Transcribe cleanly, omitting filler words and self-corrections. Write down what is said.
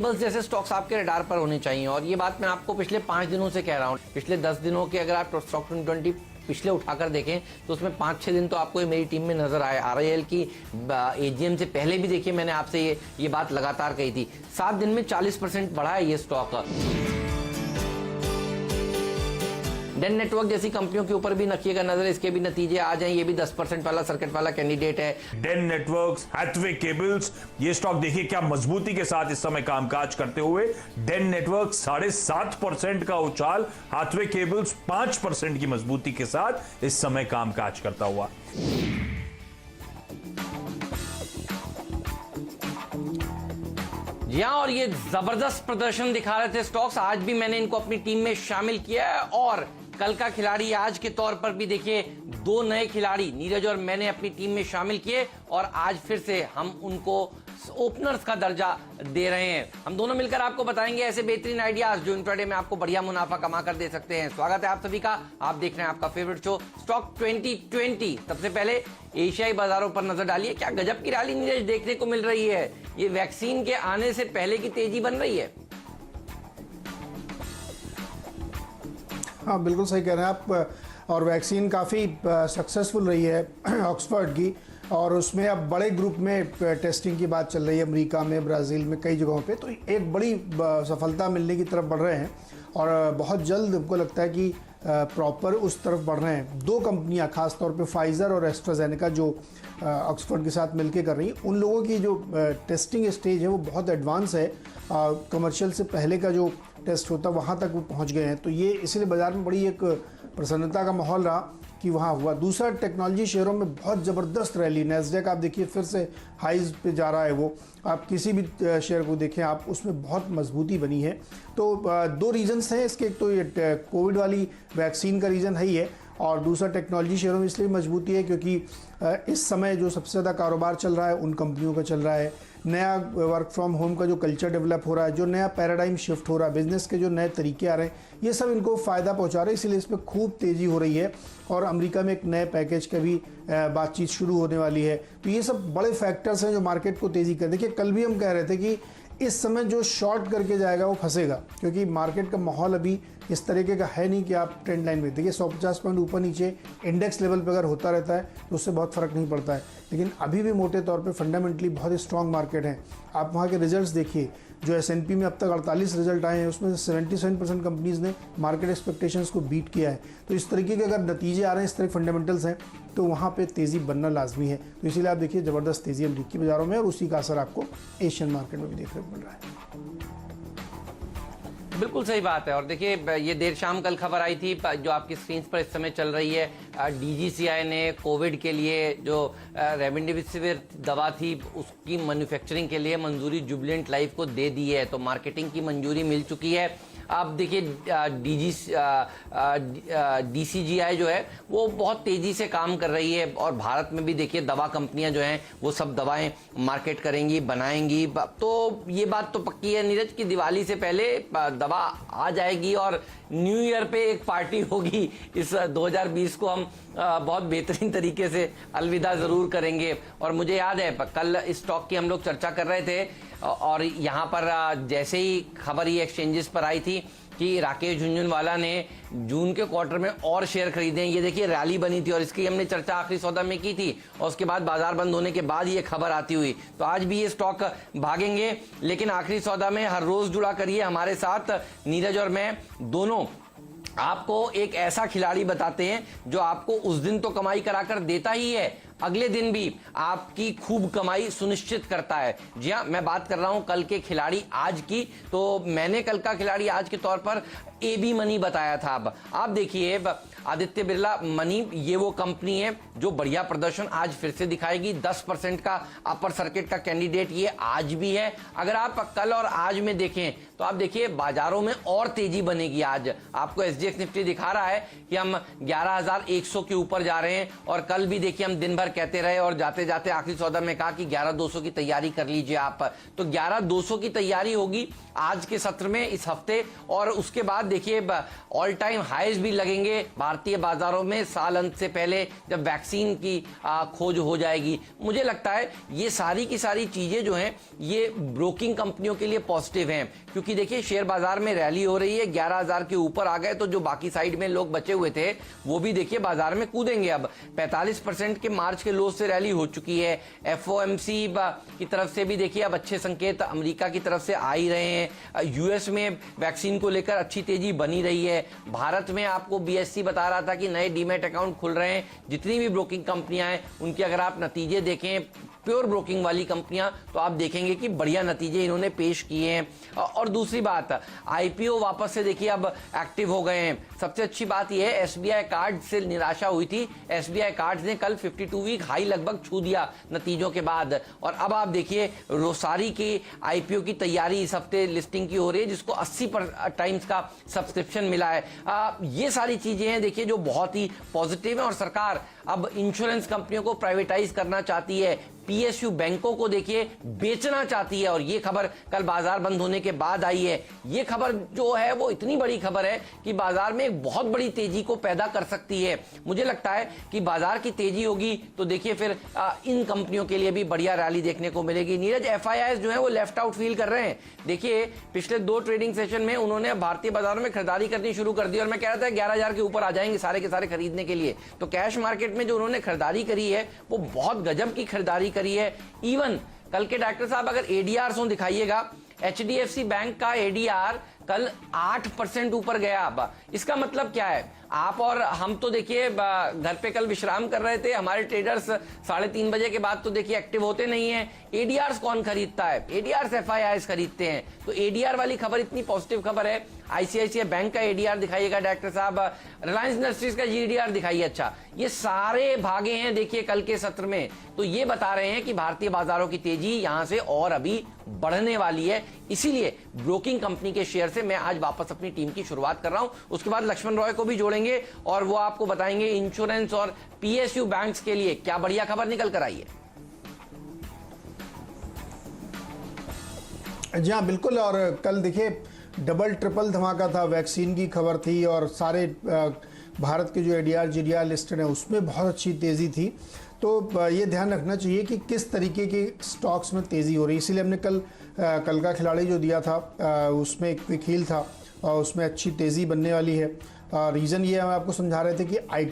बस जैसे स्टॉक्स आपके रडार पर होने चाहिए। और ये बात मैं आपको पिछले 5 दिनों से कह रहा हूँ। पिछले 10 दिनों के अगर आप स्टॉक 20 पिछले उठाकर देखें तो उसमें 5-6 दिन तो आपको मेरी टीम में नजर आए। RIL की AGM से पहले भी देखिए मैंने आपसे ये बात लगातार कही थी। 7 दिन में 40% बढ़ा है ये स्टॉक। डेन नेटवर्क जैसी कंपनियों के ऊपर भी रखिएगा नजर, इसके भी नतीजे आ जाएं। ये भी 10% वाला सर्किट वाला कैंडिडेट है। डेन नेटवर्क्स, हैथवे केबल्स, ये स्टॉक देखिए क्या मजबूती के साथ इस समय कामकाज करते हुए। डेन नेटवर्क 7.5% का उछाल, हैथवे केबल्स 5% की मजबूती के साथ इस समय कामकाज करता हुआ। जी हाँ, और ये जबरदस्त प्रदर्शन दिखा रहे थे स्टॉक्स। आज भी मैंने इनको अपनी टीम में शामिल किया है। और कल का खिलाड़ी आज के तौर पर भी देखिए 2 नए खिलाड़ी नीरज और मैंने अपनी टीम में शामिल किए और आज फिर से हम उनको ओपनर्स का दर्जा दे रहे हैं। हम दोनों मिलकर आपको बताएंगे ऐसे बेहतरीन आइडियाज जो इंट्राडे में आपको बढ़िया मुनाफा कमा कर दे सकते हैं। स्वागत है आप सभी का। आप देख रहे हैं आपका फेवरेट शो स्टॉक 2020। सबसे पहले एशियाई बाजारों पर नजर डालिए। क्या गजब की रैली नीरज देखने को मिल रही है। ये वैक्सीन के आने से पहले की तेजी बन रही है। हाँ, बिल्कुल सही कह रहे हैं आप। और वैक्सीन काफ़ी सक्सेसफुल रही है ऑक्सफर्ड की, और उसमें अब बड़े ग्रुप में टेस्टिंग की बात चल रही है अमेरिका में, ब्राज़ील में, कई जगहों पे। तो एक बड़ी सफलता मिलने की तरफ बढ़ रहे हैं और बहुत जल्द हमको लगता है कि प्रॉपर उस तरफ बढ़ रहे हैं। 2 कंपनियां खासतौर पे फाइज़र और एस्ट्राजेनेका जो ऑक्सफर्ड के साथ मिलके कर रही हैं, उन लोगों की जो टेस्टिंग स्टेज है वो बहुत एडवांस है। कमर्शियल से पहले का जो टेस्ट होता वहाँ तक वो पहुँच गए हैं। तो ये इसलिए बाज़ार में बड़ी एक प्रसन्नता का माहौल रहा कि वहाँ हुआ। दूसरा, टेक्नोलॉजी शेयरों में बहुत ज़बरदस्त रैली। नैस्डैक आप देखिए फिर से हाइज पे जा रहा है। वो आप किसी भी शेयर को देखें आप, उसमें बहुत मजबूती बनी है। तो 2 रीजंस हैं इसके। एक तो ये कोविड वाली वैक्सीन का रीज़न है ही है, और दूसरा टेक्नोलॉजी शेयरों में इसलिए मजबूती है क्योंकि इस समय जो सबसे ज़्यादा कारोबार चल रहा है उन कंपनियों का चल रहा है। नया वर्क फ्रॉम होम का जो कल्चर डेवलप हो रहा है, जो नया पैराडाइम शिफ्ट हो रहा है, बिजनेस के जो नए तरीके आ रहे हैं, ये सब इनको फ़ायदा पहुंचा रहे हैं। इसलिए इसमें खूब तेज़ी हो रही है। और अमेरिका में एक नए पैकेज का भी बातचीत शुरू होने वाली है। तो ये सब बड़े फैक्टर्स हैं जो मार्केट को तेज़ी कर। देखिए कल भी हम कह रहे थे कि इस समय जो शॉर्ट करके जाएगा वो फंसेगा, क्योंकि मार्केट का माहौल अभी इस तरीके का है नहीं कि आप ट्रेंड लाइन में देखिए 150 पॉइंट ऊपर नीचे इंडेक्स लेवल पे अगर होता रहता है तो उससे बहुत फ़र्क नहीं पड़ता है। लेकिन अभी भी मोटे तौर पे फंडामेंटली बहुत ही स्ट्रॉन्ग मार्केट है। आप वहाँ के रिजल्ट्स देखिए। जो S&P में अब तक 48 रिजल्ट आए हैं, उसमें से 77% कंपनीज़ ने मार्केट एक्सपेक्टेशंस को बीट किया है। तो इस तरीके के अगर नतीजे आ रहे हैं, इस तरह फंडामेंटल्स हैं, तो वहाँ पे तेज़ी बनना लाजमी है। तो इसीलिए आप देखिए ज़बरदस्त तेज़ी अमेरिकी बाज़ारों में, और उसी का असर आपको एशियन मार्केट में भी देखने को मिल रहा है। बिल्कुल सही बात है। और देखिए ये देर शाम कल खबर आई थी जो आपकी स्क्रीन पर इस समय चल रही है। DGCI ने कोविड के लिए जो रेमडेसिविर दवा थी उसकी मैन्युफैक्चरिंग के लिए मंजूरी जुबिलेंट लाइफ को दे दी है। तो मार्केटिंग की मंजूरी मिल चुकी है। आप देखिए DCGI जो है वो बहुत तेज़ी से काम कर रही है। और भारत में भी देखिए दवा कंपनियां जो हैं वो सब दवाएं मार्केट करेंगी, बनाएंगी। तो ये बात तो पक्की है नीरज की दिवाली से पहले दवा आ जाएगी और न्यू ईयर पे एक पार्टी होगी। इस 2020 को हम बहुत बेहतरीन तरीके से अलविदा ज़रूर करेंगे। और मुझे याद है कल इस स्टॉक की हम लोग चर्चा कर रहे थे और यहाँ पर जैसे ही खबर ये एक्सचेंजेस पर आई थी कि राकेश झुनझुनवाला ने जून के क्वार्टर में और शेयर खरीदे हैं। ये देखिए रैली बनी थी और इसकी हमने चर्चा आखिरी सौदा में की थी और उसके बाद बाजार बंद होने के बाद ये खबर आती हुई। तो आज भी ये स्टॉक भागेंगे, लेकिन आखिरी सौदा में हर रोज जुड़ा करिए हमारे साथ। नीरज और मैं दोनों आपको एक ऐसा खिलाड़ी बताते हैं जो आपको उस दिन तो कमाई कराकर देता ही है, अगले दिन भी आपकी खूब कमाई सुनिश्चित करता है। जी हाँ, मैं बात कर रहा हूं कल के खिलाड़ी आज की। तो मैंने कल का खिलाड़ी आज के तौर पर AB मनी बताया था। अब आप देखिए आदित्य बिरला मनी, ये वो कंपनी है जो बढ़िया प्रदर्शन आज फिर से दिखाएगी। 10% का अपर सर्किट का कैंडिडेट ये आज भी है। अगर आप कल और आज में देखें तो आप देखिए बाजारों में और तेजी बनेगी। आज आपको SGX निफ्टी दिखा रहा है कि हम 11,100 के ऊपर जा रहे हैं। और कल भी देखिए हम दिन भर कहते रहे और जाते जाते आखिरी सौदा में कहा कि 11,200 की तैयारी कर लीजिए आप। तो 11,200 की तैयारी होगी आज के सत्र में इस हफ्ते। और उसके बाद देखिए ऑल टाइम हाईज भी लगेंगे भारतीय भारतीय बाजारों में साल अंत से पहले जब वैक्सीन की खोज हो जाएगी। मुझे लगता है ये सारी की सारी चीजें जो हैं ये ब्रोकिंग कंपनियों के लिए पॉजिटिव हैं, क्योंकि देखिए शेयर बाजार में रैली हो रही है, 11,000 के ऊपर आ गए, तो जो बाकी साइड में लोग बचे हुए थे वो भी देखिए बाजार में कूदेंगे। अब 45% के मार्च के लो से रैली हो चुकी है। एफओएमसी की तरफ से भी देखिए अब अच्छे संकेत अमेरिका की तरफ से आ ही रहे हैं। यूएस में वैक्सीन को लेकर अच्छी तेजी बनी रही है। भारत में आपको बीएससी बता रहा था कि नए डीमैट अकाउंट खुल रहे हैं। जितनी भी ब्रोकिंग कंपनियां हैं उनके अगर आप नतीजे देखें, प्योर ब्रोकिंग वाली कंपनियां, तो आप देखेंगे कि बढ़िया नतीजे इन्होंने पेश किए हैं। और दूसरी बात, आईपीओ वापस से देखिए अब एक्टिव हो गए हैं। सबसे अच्छी बात यह है, एसबीआई कार्ड से निराशा हुई थी, एसबीआई कार्ड ने कल 52 वीक हाई लगभग छू दिया नतीजों के बाद। और अब आप देखिए रोसारी की आईपीओ की तैयारी इस हफ्ते लिस्टिंग की हो रही है, जिसको 80 टाइम्स का सब्सक्रिप्शन मिला है। ये सारी चीजें हैं देखिए जो बहुत ही पॉजिटिव है। और सरकार अब इंश्योरेंस कंपनियों को प्राइवेटाइज करना चाहती है, पीएसयू बैंकों को देखिए बेचना चाहती है। और ये खबर कल बाजार बंद होने के बाद आई है। ये खबर जो है वो इतनी बड़ी खबर है कि बाजार में एक बहुत बड़ी तेजी को पैदा कर सकती है। मुझे लगता है कि बाजार की तेजी होगी तो देखिए फिर इन कंपनियों के लिए भी बढ़िया रैली देखने को मिलेगी। नीरज, एफआईआईज जो है वो लेफ्ट आउट फील कर रहे हैं। देखिए पिछले 2 ट्रेडिंग सेशन में उन्होंने भारतीय बाजारों में खरीदारी करनी शुरू कर दी और मैं कह रहा था 11,000 के ऊपर आ जाएंगे सारे के सारे खरीदने के लिए। तो कैश मार्केट में जो उन्होंने खरीदारी करी है वो बहुत गजब की खरीदारी करी है। इवन कल के डॉक्टर साहब अगर एडीआर दिखाइएगा, एचडीएफसी बैंक का एडीआर कल 8% ऊपर गया। अब इसका मतलब क्या है, आप और हम तो देखिए घर पे कल विश्राम कर रहे थे, हमारे ट्रेडर्स 3:30 बजे के बाद तो देखिए एक्टिव होते नहीं है। एडीआर कौन खरीदता है? एडीआर एफआईआईज खरीदते हैं। तो एडीआर वाली खबर इतनी पॉजिटिव खबर है। आईसीआईसीआई बैंक का एडीआर दिखाइएगा डॉक्टर साहब, रिलायंस इंडस्ट्रीज का जीडीआर दिखाइए। अच्छा, ये सारे भागे हैं देखिए कल के सत्र में, तो ये बता रहे हैं कि भारतीय बाजारों की तेजी यहां से और अभी बढ़ने वाली है। इसीलिए ब्रोकिंग कंपनी के शेयर से मैं आज वापस अपनी टीम की शुरुआत कर रहा हूं। उसके बाद लक्ष्मण रॉय को भी जोड़ेंगे और वो आपको बताएंगे इंश्योरेंस और पीएसयू बैंक्स के लिए क्या बढ़िया खबर निकल कर आई है। जी हाँ, बिल्कुल। और कल देखिए डबल ट्रिपल धमाका था, वैक्सीन की खबर थी और सारे भारत के जो एडीआर जीडीआर लिस्टेड है उसमें बहुत अच्छी तेज़ी थी। तो ये ध्यान रखना चाहिए कि किस तरीके के स्टॉक्स में तेज़ी हो रही है। इसीलिए हमने कल का खिलाड़ी जो दिया था उसमें एक क्विक हील था और उसमें अच्छी तेज़ी बनने वाली है। रीज़न ये हम आपको समझा रहे थे कि आईटी